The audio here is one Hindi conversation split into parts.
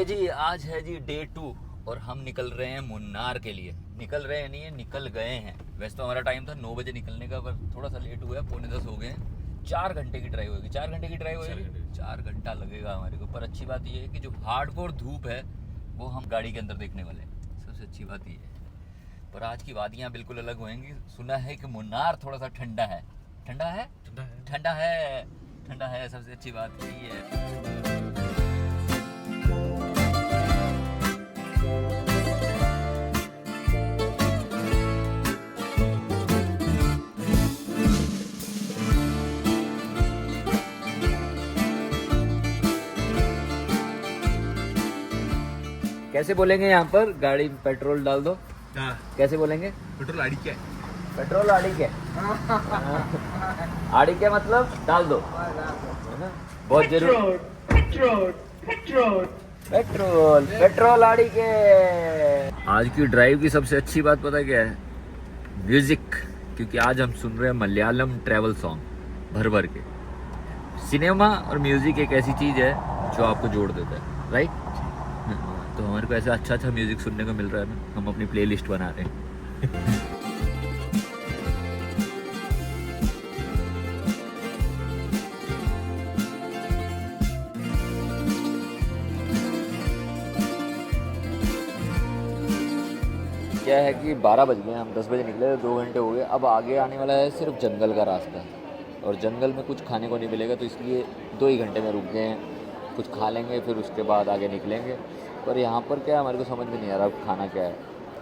ओके जी, आज है जी डे 2 और हम निकल रहे हैं मुन्नार के लिए। निकल रहे हैं नहीं है, निकल गए हैं। वैसे तो हमारा टाइम था 9 बजे निकलने का, पर थोड़ा सा लेट हुआ है, 9:45 हो गए हैं। 4 घंटे की ड्राइव होगी, 4 घंटे की ड्राइव होगी, 4 घंटा लगेगा हमारे को। पर अच्छी बात ये है कि जो हार्डकोर धूप है वो हम गाड़ी के अंदर देखने वाले हैं, सबसे अच्छी बात ये है। पर आज की वादियाँ बिल्कुल अलग होंगी। सुना है कि मुन्नार थोड़ा सा ठंडा है। ठंडा है, ठंडा है, ठंडा है, सबसे अच्छी बात यही है। कैसे बोलेंगे यहाँ पर? गाड़ी में पेट्रोल डाल दो। कैसे बोलेंगे? पेट्रोल आड़ी क्या है? पेट्रोल आड़ी के आड़ी के मतलब डाल दो। बहुत जरूरी। पेट्रोल पेट्रोल आड़ी के। आज की ड्राइव की सबसे अच्छी बात पता क्या है? म्यूजिक। क्योंकि आज हम सुन रहे हैं मलयालम ट्रैवल सॉन्ग भर भर के। सिनेमा और म्यूजिक एक ऐसी चीज है जो आपको जोड़ देता है, राइट? तो हमारे को ऐसा अच्छा अच्छा म्यूजिक सुनने को मिल रहा है ना, हम अपनी प्लेलिस्ट बना रहे हैं। क्या है कि 12 बज गए, हम 10 बजे निकले, 2 घंटे हो गए। अब आगे आने वाला है सिर्फ जंगल का रास्ता, और जंगल में कुछ खाने को नहीं मिलेगा, तो इसलिए 2 ही घंटे में रुक गए हैं। कुछ खा लेंगे, फिर उसके बाद आगे निकलेंगे। पर यहाँ पर क्या हमारे को समझ में नहीं आ रहा खाना क्या है।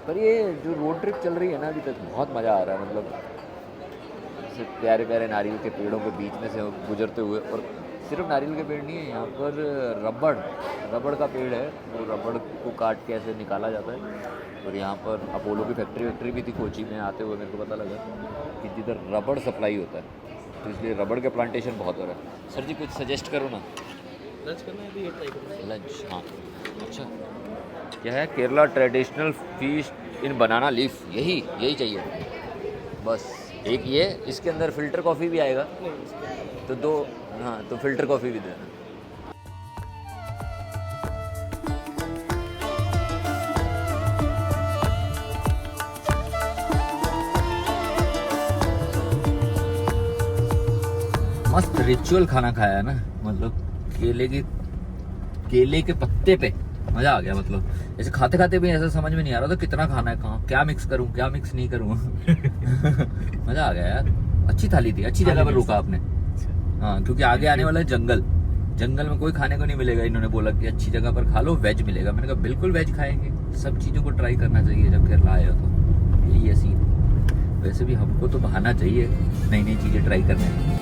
पर ये जो रोड ट्रिप चल रही है ना अभी तक, बहुत मज़ा आ रहा है। मतलब ऐसे प्यारे प्यारे नारियल के पेड़ों के बीच में से गुजरते हुए। और सिर्फ नारियल के पेड़ नहीं है यहाँ पर, रबड़ का पेड़ है। वो रबड़ को काट के ऐसे निकाला जाता है। और यहाँ पर अपोलो की फैक्ट्री भी थी कोची में। आते हुए मेरे को पता लगा कि जिधर रबड़ सप्लाई होता है, तो इसलिए रबड़ के प्लांटेशन बहुत हो रहा है। सर जी कुछ सजेस्ट करो ना। लंच करना है तो ये ट्राई करो। लंच, हाँ। अच्छा, क्या है? केरला ट्रेडिशनल फीस्ट इन बनाना लीफ। यही चाहिए बस। एक ये, इसके अंदर फ़िल्टर कॉफ़ी भी आएगा तो 2। हाँ, तो फ़िल्टर कॉफ़ी भी देना। मस्त रिचुअल खाना खाया है ना। मतलब केले के पत्ते पे मजा आ गया। मतलब ऐसे खाते खाते भी ऐसा समझ में नहीं आ रहा था कितना खाना है, कहाँ क्या मिक्स करूँ क्या मिक्स नहीं करूँ। मजा आ गया यार। अच्छी थाली थी, अच्छी जगह पर रुका आपने। हाँ, क्योंकि आगे आने वाला है जंगल। जंगल में कोई खाने को नहीं मिलेगा। इन्होंने बोला कि अच्छी जगह पर खा लो, वेज मिलेगा। मैंने कहा बिल्कुल वेज खाएंगे। सब चीज़ों को ट्राई करना चाहिए जब केरला आए हो तो। यही है सीन। वैसे भी हमको तो बहाना चाहिए नई नई चीज़ें ट्राई करने में।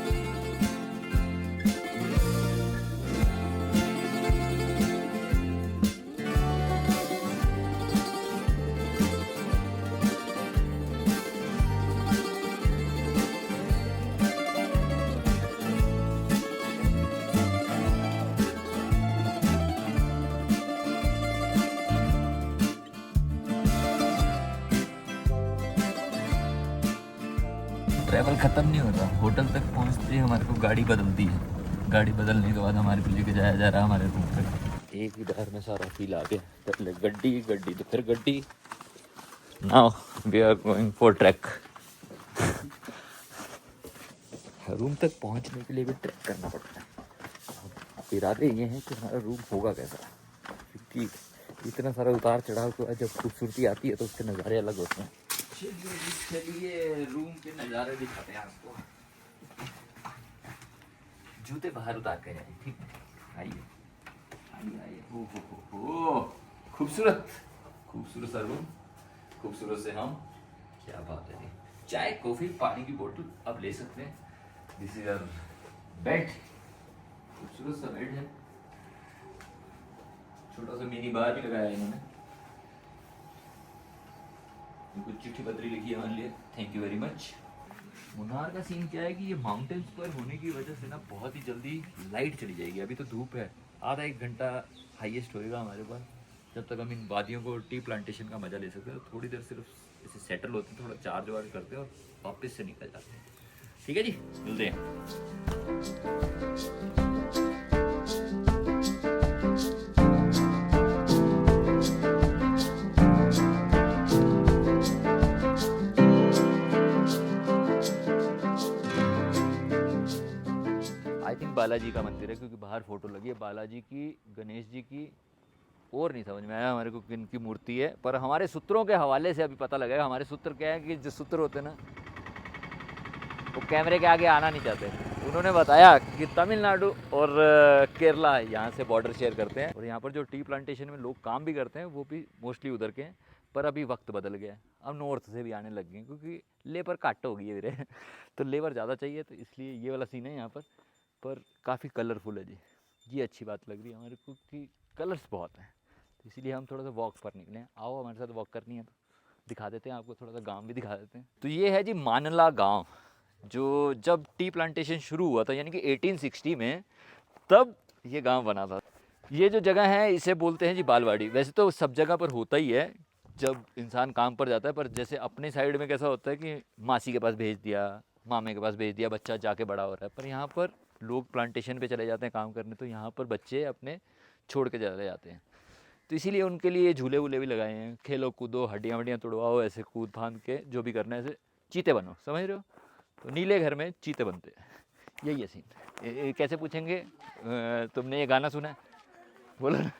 ट्रैवल ख़त्म नहीं होता। होटल तक पहुंचते ही हमारे को गाड़ी बदलती है। गाड़ी बदलने के बाद हमारे को लेके जाया जा रहा है हमारे रूम तक। एक ही बार में सारा फील आ गया। पहले गड्डी तो फिर गड्डी। Now we are going for track. Room तक पहुंचने के लिए भी ट्रैक करना पड़ता है। अब इरादे ये हैं कि हमारा रूम होगा कैसा, क्योंकि इतना सारा उतार चढ़ाव के बाद जब खूबसूरती आती है तो उसके नज़ारे अलग होते हैं। चलिए रूम के नज़ारे दिखाते हैं आपको। जूते बाहर उतार के जाइए, ठीक? आइए आइए आइए। हो खूबसूरत सा रूम, खूबसूरत से हम। क्या बात है। चाय कॉफ़ी पानी की बोतल अब ले सकते हैं। This is our bed. खूबसूरत सा बेड है। छोटा सा मिनी बार भी लगाया है इन्होंने। कुछ चिट्ठी पत्री लिखी है हमारे लिए, thank you very much. Munnar का सीन क्या है कि ये माउंटेन्स पर होने की वजह से ना बहुत ही जल्दी लाइट चली जाएगी। अभी तो धूप है, आधा 1 घंटा हाईएस्ट होएगा हमारे पास, जब तक हम इन वादियों को टी प्लांटेशन का मजा ले सकते हैं। तो थोड़ी देर सिर्फ इसे सेटल होते हैं, थोड़ा चार्ज वार्ज करते हैं और वापस से निकल जाते हैं। ठीक है जी, मिलते हैं। थिंक बालाजी का मंदिर है, क्योंकि बाहर फोटो लगी है बालाजी की, गणेश जी की, और नहीं समझ में आया हमारे को किन की मूर्ति है। पर हमारे सूत्रों के हवाले से अभी पता लगेगा। हमारे सूत्र क्या है कि जो सूत्र होते हैं ना, वो कैमरे के आगे आना नहीं चाहते। उन्होंने बताया कि तमिलनाडु और केरला यहाँ से बॉर्डर शेयर करते हैं, और यहाँ पर जो टी प्लांटेशन में लोग काम भी करते हैं वो भी मोस्टली उधर के हैं। पर अभी वक्त बदल गया है, अब नॉर्थ से भी आने लग गए, क्योंकि लेबर घट हो गई है इधर तो लेबर ज़्यादा चाहिए, तो इसलिए ये वाला सीन है यहाँ पर काफ़ी कलरफुल है जी। ये अच्छी बात लग रही है हमारे को कि कलर्स बहुत हैं, तो इसीलिए हम थोड़ा सा वॉक पर निकले हैं। आओ हमारे साथ वॉक करनी है तो दिखा देते हैं आपको, थोड़ा सा गांव भी दिखा देते हैं। तो ये है जी मानला गांव, जो जब टी प्लांटेशन शुरू हुआ था यानी कि 1860 में, तब ये गांव बना था। ये जो जगह है इसे बोलते हैं जी बालवाड़ी। वैसे तो सब जगह पर होता ही है जब इंसान काम पर जाता है, पर जैसे अपने साइड में कैसा होता है कि मासी के पास भेज दिया, मामे के पास भेज दिया, बच्चा जाके बड़ा हो रहा है। पर यहाँ पर लोग प्लांटेशन पे चले जाते हैं काम करने, तो यहाँ पर बच्चे अपने छोड़ के चले जाते हैं। तो इसीलिए उनके लिए झूले वूले भी लगाए हैं, खेलो कूदो, हड्डियाँ वड्डियाँ तोड़वाओ, ऐसे कूद फांद के जो भी करना है, ऐसे चीते बनो, समझ रहे हो। तो नीले घर में चीते बनते हैं, यही है सीन। कैसे पूछेंगे तुमने ये गाना सुना है, बोलो ना।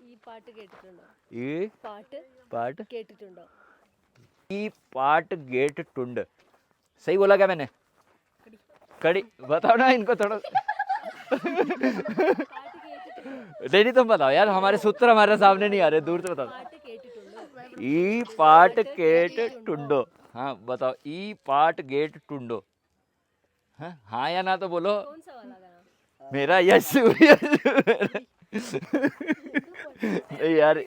ഈ പാട്ട് കേട്ടിട്ടുണ്ടോ? ये पाट കേട്ടിട്ടുണ്ടോ? ई पाट गेट टुंड, सही बोला क्या मैंने? कड़ी बताओ ना इनको थोड़ा नहीं नहीं तुम बताओ यार, हमारे सूत्र हमारे सामने नहीं आ रहे, दूर से बताओ। പാട്ട് കേട്ടിട്ടുണ്ടോ? ई पाट गेट टुंडो, हाँ बताओ। ई पाट गेट टुंडो, हाँ या ना तो बोलो। कौन सा वाला गाना? मेरा यस नहीं यार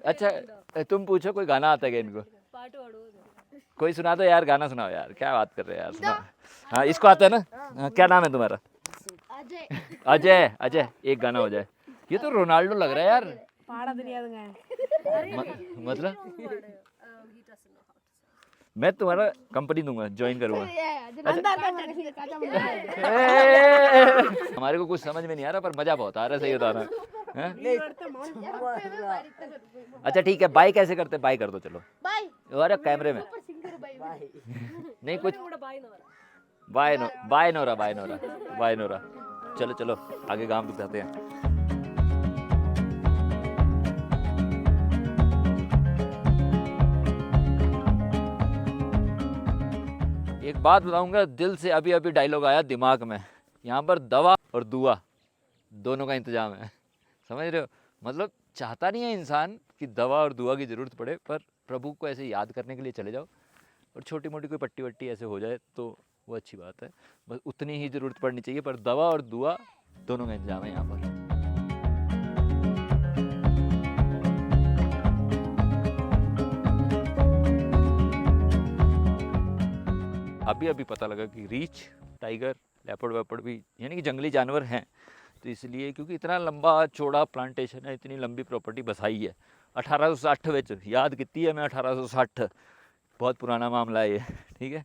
अच्छा तुम पूछो, कोई गाना आता है क्या इनको? പാട്ട് പാടുവോ? कोई सुना दो यार, गाना सुनाओ यार, क्या बात कर रहे हैं यार, सुना। हाँ इसको आता है ना, हाँ, क्या नाम है तुम्हारा? अजय। अजय एक गाना हो जाए। ये तो रोनाल्डो लग रहा है यार। मतलब मैं तुम्हारा कंपनी दूंगा, ज्वाइन करूंगा। हमारे को कुछ समझ में नहीं आ रहा, पर मजा बहुत आ रहा है, सही बता रहा है। अच्छा ठीक है, बाय कैसे करते? बाय कर दो चलो। अरे कैमरे में नहीं कुछ, बाय नोरा। चलो चलो आगे गांव दिखाते हैं। एक बात बताऊंगा, दिल से अभी अभी डायलॉग आया दिमाग में। यहाँ पर दवा और दुआ दोनों का इंतजाम है, समझ रहे हो। मतलब चाहता नहीं है इंसान कि दवा और दुआ की ज़रूरत पड़े, पर प्रभु को ऐसे याद करने के लिए चले जाओ, और छोटी मोटी कोई पट्टी वट्टी ऐसे हो जाए तो वो अच्छी बात है। बस उतनी ही ज़रूरत पड़नी चाहिए, पर दवा और दुआ दोनों का इंतजाम है यहाँ पर। अभी अभी पता लगा कि रीछ, टाइगर, लेपर्ड वेपर्ड भी यानी कि जंगली जानवर हैं। तो इसलिए क्योंकि इतना लंबा चौड़ा प्लांटेशन है, इतनी लंबी प्रॉपर्टी बसाई है 1860 विच, याद कितनी है मैं 1860, बहुत पुराना मामला है ये, ठीक है।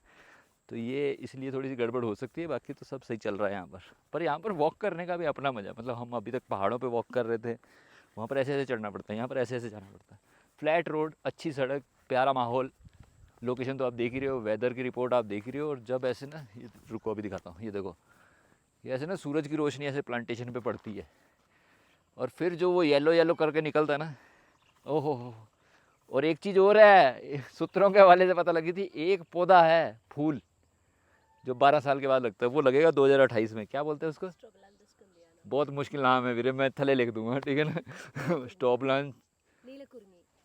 तो ये इसलिए थोड़ी सी गड़बड़ हो सकती है, बाकी तो सब सही चल रहा है यहाँ पर। पर यहाँ पर वॉक करने का भी अपना मज़ा, मतलब हम अभी तक पहाड़ों पे वॉक कर रहे थे, वहाँ पर ऐसे ऐसे चढ़ना पड़ता है, यहाँ पर ऐसे ऐसे जाना पड़ता है। फ्लैट रोड, अच्छी सड़क, प्यारा माहौल, लोकेशन तो आप देख ही रहे हो, वेदर की रिपोर्ट आप देख ही रहे हो। और जब ऐसे ना, ये रुको अभी दिखाता हूँ, ये देखो, ये ऐसे ना सूरज की रोशनी ऐसे प्लांटेशन पे पड़ती है, और फिर जो वो येलो येलो करके निकलता है ना, ओहो हो। और एक चीज़ और है, सूत्रों के हवाले से पता लगी थी, एक पौधा है फूल जो 12 साल के बाद लगता है, वो लगेगा 2028 में। क्या बोलते हैं उसको? बहुत मुश्किल नाम है वीरे, मैं थले लिख दूंगा, ठीक है ना। स्टॉपलान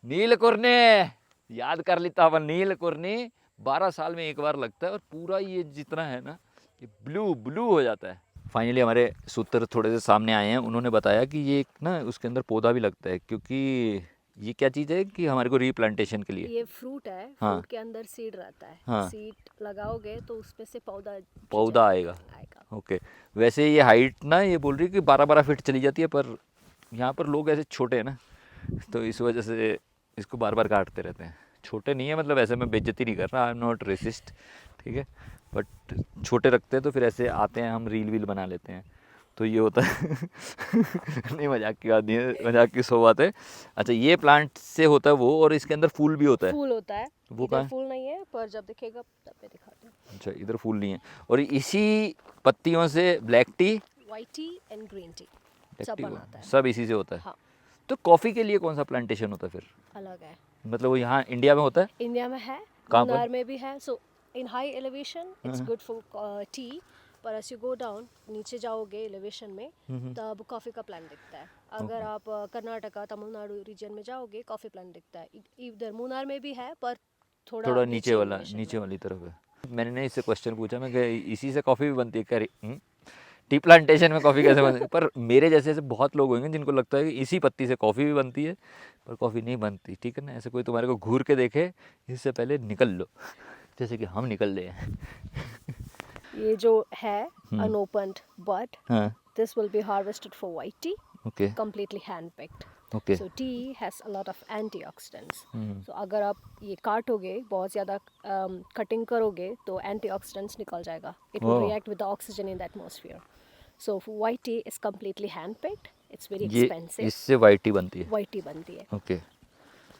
नीलकुर्नी, याद कर लेता अपन, नीलकुर्नी 12 साल में एक बार लगता है, और पूरा ये जितना है ना, ये ब्लू हो जाता है। फाइनली हमारे सूत्र थोड़े से सामने आए हैं, उन्होंने बताया कि ये ना उसके अंदर पौधा भी लगता है, क्योंकि ये क्या चीज़ है कि हमारे को रीप्लांटेशन के लिए ये फ्रूट है, हाँ। फ्रूट के अंदर सीड रहता है, हाँ। सीड लगाओगे तो उसमें से पौधा आएगा। ओके, वैसे ये हाइट ना, ये बोल रही है कि 12-12 फीट चली जाती है, पर यहाँ पर लोग ऐसे छोटे हैं ना, तो इस वजह से इसको बार बार काटते रहते हैं। छोटे नहीं है, मतलब ऐसे मैं बेइज्जती नहीं कर रहा, आई एम नॉट रेसिस्ट, ठीक है, बट छोटे रखते हैं तो फिर ऐसे आते हैं, हम रील वील बना लेते हैं, तो ये होता है। नहीं मजाक की बात नहीं है, मजाक की सो बात है। अच्छा ये प्लांट से होता है वो, और इसके अंदर फूल भी होता है। फूल होता है, वो कहाँ है? फूल नहीं है, पर जब दिखेगा तब पे दिखाते हैं। अच्छा इधर फूल नहीं है, और इसी पत्तियों से black T, white T and green tea सब बनाता है। सब इसी से होता है। हाँ, तो कॉफ़ी के लिए कौन सा प्लांटेशन होता है फिर? अलग है। मतलब वो यहाँ इंडिया में होता है? इंडिया में है, कहाँ पर? मुन्नार में भी है। So in high elevation it's good for tea, पर एज यू गो डाउन, नीचे जाओगे एलिवेशन में, तब कॉफ़ी का प्लांट दिखता है। अगर आप कर्नाटका तमिलनाडु रीजन में जाओगे, कॉफ़ी प्लांट दिखता है। इधर मुन्नार में भी है, पर थोड़ा नीचे वाला, elevation नीचे में। वाली तरफ है। मैंने ना इससे क्वेश्चन पूछा, मैं कि इसी से कॉफ़ी भी बनती है क्या? टी प्लांटेशन में कॉफ़ी कैसे बनती है? पर मेरे जैसे ऐसे बहुत लोग होंगे जिनको लगता है कि इसी पत्ती से कॉफ़ी भी बनती है, पर कॉफ़ी नहीं बनती। ठीक है ना, ऐसे कोई तुम्हारे को घूर के देखे इससे पहले निकल लो, जैसे कि हम निकल रहे हैं। ये जो है अनओपन्ड बड, हाँ, this will be harvested for white tea, okay completely hand picked. Okay. So tea has a lot of antioxidants. So अगर आप ये काटोगे, बहुत ज़्यादा कटिंग करोगे, तो antioxidants निकल जाएगा. It will Oh. react with the oxygen in the atmosphere. So white tea is completely hand picked. It's very ये expensive. इससे वाइट टी बनती है? White tea बनती है. ओके।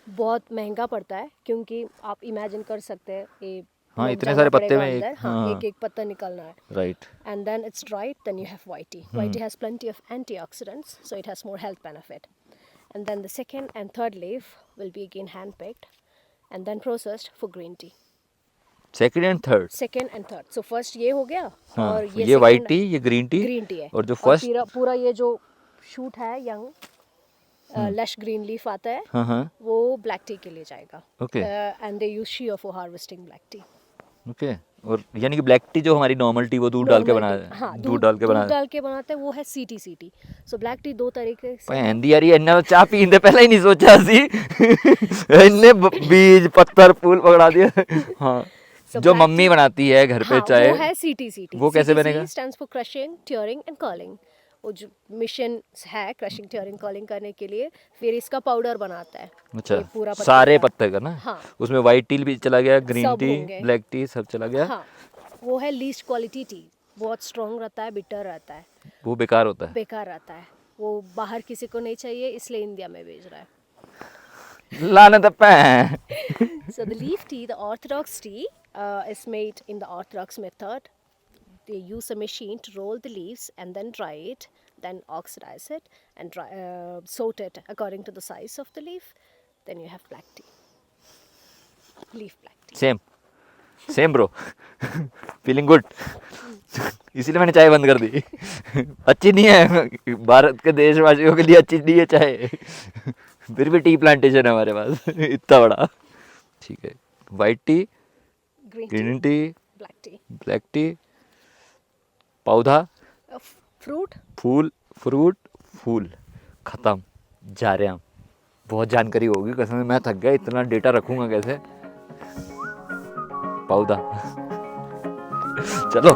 बहुत महंगा पड़ता है, क्योंकि आप इमेजिन कर सकते हैं ये हाँ, लग इतने जाना सारे पत्ते पड़ेगा में एक, अंदर, हाँ, हाँ, एक एक पत्ता निकलना है. Right. And then it's dried, then you have white tea. White tea has plenty of antioxidants, so it has more health benefit. And then the second and third leaf will be again hand picked and then processed for green tea. Second and third? Second and third. So first ये हो गया, हाँ, और ये second वाइट टी, ये ग्रीन टी, green tea है. और जो फर्स्ट, पूरा ये जो शूट है यंग लश ग्रीन लीफ आता है, हाँ हाँ, वो ब्लैक टी के लिए जाएगा. Okay And they use shea for harvesting black tea. Okay. और यानी कि ब्लैक टी जो हमारी नॉर्मल टी, वो दूध डाल के Normal बना, tea, हाँ, दूध डाल के बना, दूध डाल के बनाते हैं, वो है CT. So black tea दो तरीके से पहन यार, ये इन्ने चाह पींदे पहले ही नहीं सोचा सी। इन्ने बीज पत्थर फूल पकड़ा दिया। हाँ, So जो black मम्मी tea- बनाती है घर पे हाँ, चाय, वो है CT. वो कैसे बनेगा? stands for crushing, tearing and curling. वो जो मिशन है क्रशिंग, टीयरिंग, कर्लिंग करने के लिए, फिर इसका पाउडर बनाता है. अच्छा, ये पूरा पत्ते सारे का. पत्ते का ना? हाँ. उसमें वाइट टी भी चला गया, ग्रीन सब टी, होंगे. ब्लैक टी सब चला गया। हाँ, वो है लीस्ट क्वालिटी टी. बहुत स्ट्रॉन्ग रहता है, बिटर रहता है, वो बेकार होता है। बेकार रहता है. वो बाहर किसी को नहीं चाहिए, इसलिए इंडिया में भेज रहा है. लानत है। So the leaf tea, the orthodox tea, is made in the orthodox method. They use a machine to roll the leaves and then dry it, then oxidize it and sort it according to the size of the leaf. Then you have black tea, leaf black tea. Same bro, feeling good. इसीलिए मैंने चाय बंद कर दी। अच्छी नहीं है, भारत के देशवासियों के लिए अच्छी नहीं है चाय। फिर भी टी प्लांटेशन है हमारे पास इतना बड़ा। ठीक है, white T, Green green tea, T, black tea. Black T, पौधा, Fruit. फूल, फ्रूट, फूल, खत्म। जा रहे हैं हम। बहुत जानकारी होगी कसम से, मैं थक गया, इतना डेटा रखूंगा कैसे। पौधा। चलो।